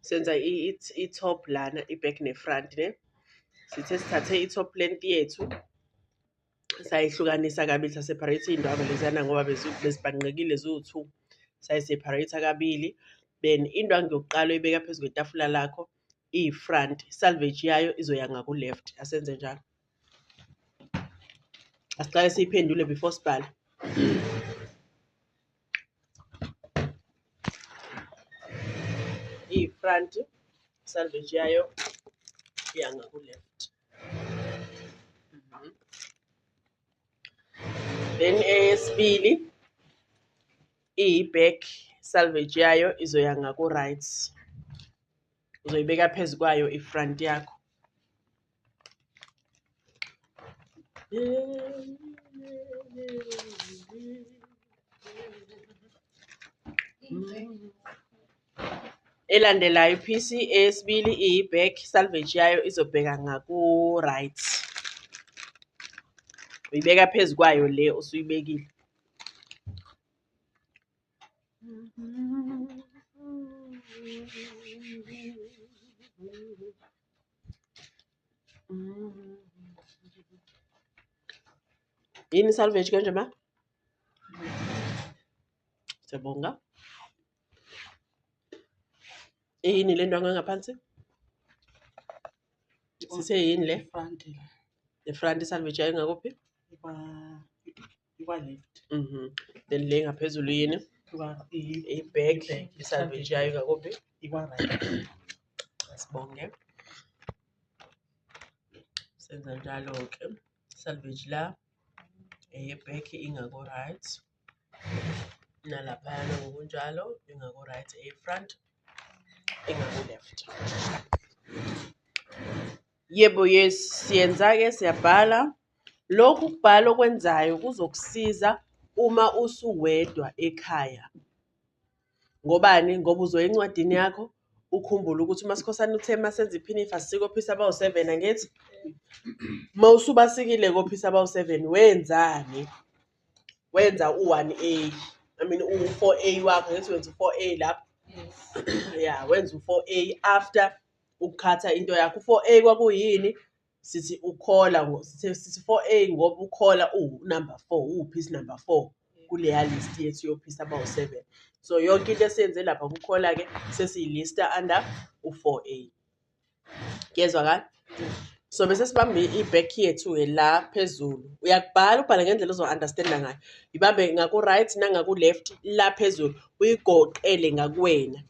senza i-top lana, i-back ne-front ne. Sithe sithathe i-top length yethu sayihlukanisa kabili, saseparate iy'ndwangu leziyana ngoba bezibhanqekile ziwu-2. Sayiseparate kabili. Then indwangu yokuqala oyibeka phezu kwetafula lakho iyi-front, salvage yayo izoya ngaku-left. Asenze njalo. Asiqale siyiphendule before sibhala. Iyi-front, salvage yayo iya ngaku-left. Then eyesibili iyi-back, salvage yayo izoya ngaku-right. Uzoyibeka phezu kwayo i-front yakho. Elandelayo iphisi eyesibili iyi-back, salvage yayo izobheka ngaku-right. Uyibeka phezu kwayo le osuyibekile. Yini salvage kanje ma? Siyabonga. Yini le ndwangu engaphansi? Sise yini le? Front. The front salvage yayo ngakuphi? Left. Then le ngaphezulu yini? I-back, i-salvage yayo ngakuphi? Right. Sibonge. Senza njalo-ke. Salvage la, eye-back ingaku-right. Nalaphayana ngokunjalo, ingaku-right, eye-front, ingaku-left. Yebo, yes, siyenza-ke siyabhala. Lokhu kubhala okwenzayo kuzokusiza uma usuwedwa ekhaya. Ngobani? Ngoba uzoya encwadini yakho ukhumbule ukuthi uMasikhosana uthe masenza iphinifa sisike ophisi abawu-7 angithi? Mawusubasikile kophisi abawu-7 wenzani? Wenza u-1A. I mean u-4A wakho, ngithi wenza u-4A lapha. Yeah, wenza u-4A after ukukhatha into yakho. U-4A kwakuyini? Sithi ukhola sithi 4A ngoba ukhola number 4, uphisi number 4 kuleya list yethu yophisi abawu-7. So yonke into esiyenze lapha kukhola ke sesiyilista under u-4A. Kuyezwa kahle? So bese sibambe i-back yethu la phezulu. Uyakubhala ubhala ngendlela ozo-understanda ngayo. Ibambe ngaku-right nangaku-left la phezulu. Uyigoqele ngakuwena.